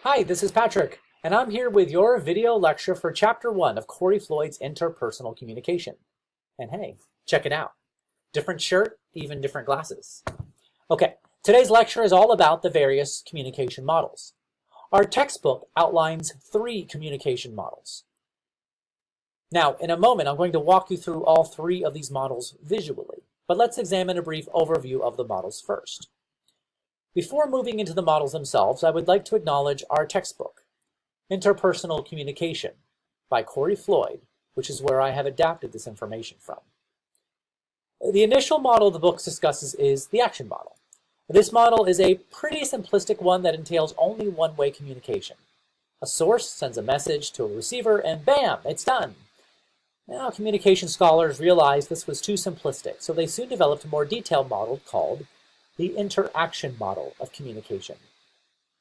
Hi, this is Patrick, and I'm here with your video lecture for Chapter 1 of Kory Floyd's Interpersonal Communication. And hey, check it out. Different shirt, even different glasses. Okay, today's lecture is all about the various communication models. Our textbook outlines 3 communication models. Now, in a moment, I'm going to walk you through all 3 of these models visually, but let's examine a brief overview of the models first. Before moving into the models themselves, I would like to acknowledge our textbook, Interpersonal Communication by Kory Floyd, which is where I have adapted this information from. The initial model the book discusses is the action model. This model is a pretty simplistic one that entails only one-way communication. A source sends a message to a receiver and bam, it's done. Now, communication scholars realized this was too simplistic, so they soon developed a more detailed model called the interaction model of communication.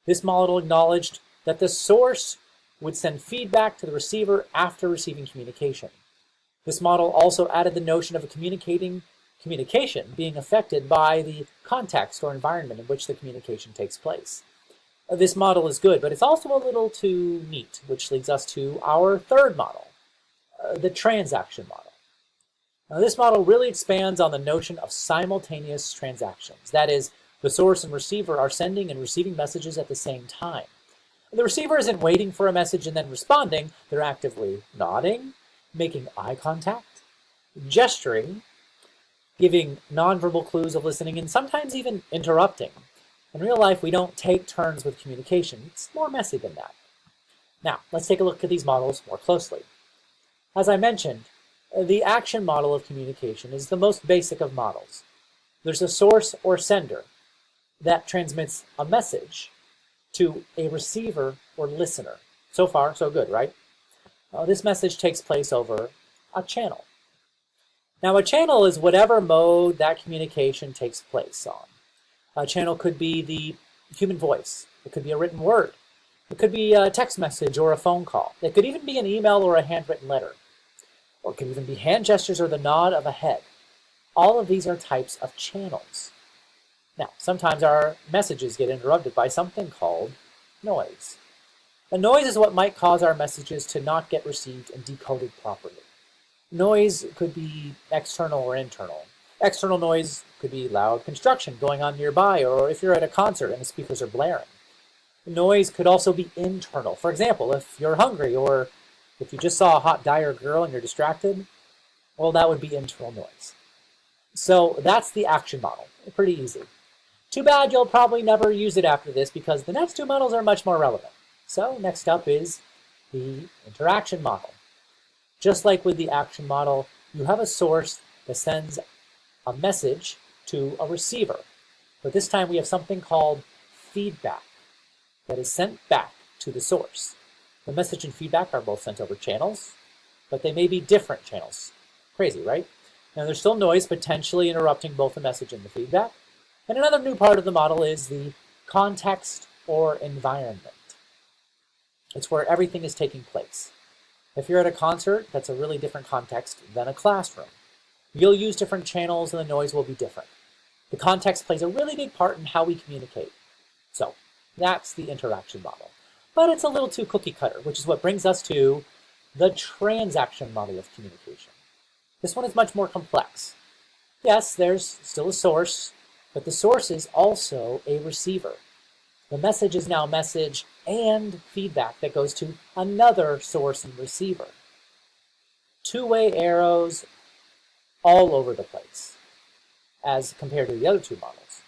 This model acknowledged that the source would send feedback to the receiver after receiving communication. This model also added the notion of a communication being affected by the context or environment in which the communication takes place. This model is good, but it's also a little too neat, which leads us to our third model, the transaction model. Now, this model really expands on the notion of simultaneous transactions. That is, the source and receiver are sending and receiving messages at the same time. The receiver isn't waiting for a message and then responding. They're actively nodding, making eye contact, gesturing, giving nonverbal clues of listening, and sometimes even interrupting. In real life, we don't take turns with communication. It's more messy than that. Now, let's take a look at these models more closely. As I mentioned, the action model of communication is the most basic of models. There's a source or sender that transmits a message to a receiver or listener. So far, so good, right? This message takes place over a channel. Now, a channel is whatever mode that communication takes place on. A channel could be the human voice. It could be a written word. It could be a text message or a phone call. It could even be an email or a handwritten letter. Or it could even be hand gestures or the nod of a head. All of these are types of channels. Now, sometimes our messages get interrupted by something called noise. A noise is what might cause our messages to not get received and decoded properly. Noise could be external or internal. External noise could be loud construction going on nearby, or if you're at a concert and the speakers are blaring. Noise could also be internal. For example, if you're hungry or if you just saw a hot guy or girl and you're distracted, well, that would be internal noise. So that's the action model. Pretty easy. Too bad you'll probably never use it after this because the next 2 models are much more relevant. So next up is the interaction model. Just like with the action model, you have a source that sends a message to a receiver. But this time we have something called feedback that is sent back to the source. The message and feedback are both sent over channels, but they may be different channels. Crazy, right? Now there's still noise potentially interrupting both the message and the feedback. And another new part of the model is the context or environment. It's where everything is taking place. If you're at a concert, that's a really different context than a classroom. You'll use different channels and the noise will be different. The context plays a really big part in how we communicate. So that's the interaction model. But it's a little too cookie cutter, which is what brings us to the transaction model of communication. This one is much more complex. Yes, there's still a source, but the source is also a receiver. The message is now message and feedback that goes to another source and receiver. Two-way arrows all over the place, as compared to the other 2 models,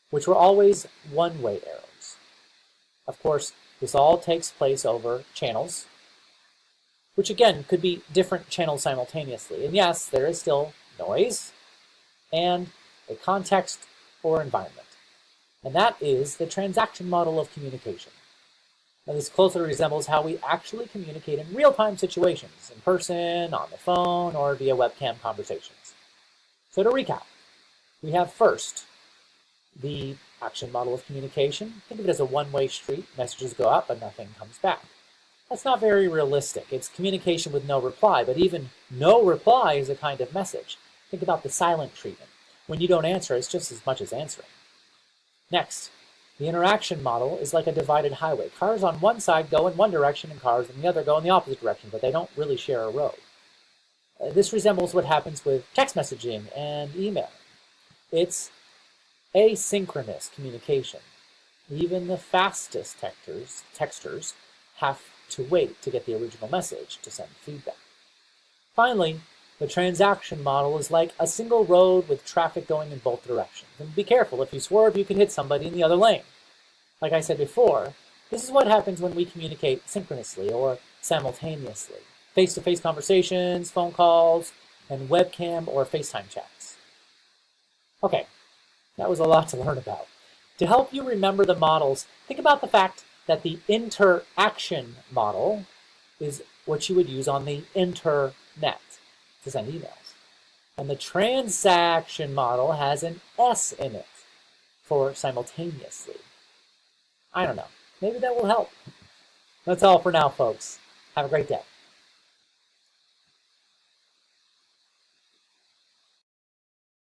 which were always one-way arrows. Of course, this all takes place over channels, which again could be different channels simultaneously. And yes, there is still noise and a context or environment. And that is the transaction model of communication. Now, this closely resembles how we actually communicate in real-time situations, in person, on the phone, or via webcam conversations. So to recap, we have first the action model of communication. Think of it as a one-way street. Messages go out, but nothing comes back. That's not very realistic. It's communication with no reply, but even no reply is a kind of message. Think about the silent treatment. When you don't answer, it's just as much as answering. Next, The interaction model is like a divided highway. Cars on one side go in one direction and cars on the other go in the opposite direction, but they don't really share a road. This resembles what happens with text messaging and email. It's asynchronous communication. Even the fastest texters have to wait to get the original message to send feedback. Finally, the transaction model is like a single road with traffic going in both directions. And be careful, if you swerve, you can hit somebody in the other lane. Like I said before, this is what happens when we communicate synchronously or simultaneously. Face-to-face conversations, phone calls, and webcam or FaceTime chats. Okay, that was a lot to learn about. To help you remember the models, think about the fact that the interaction model is what you would use on the internet to send emails. And the transaction model has an S in it for simultaneously. I don't know. Maybe that will help. That's all for now, folks. Have a great day.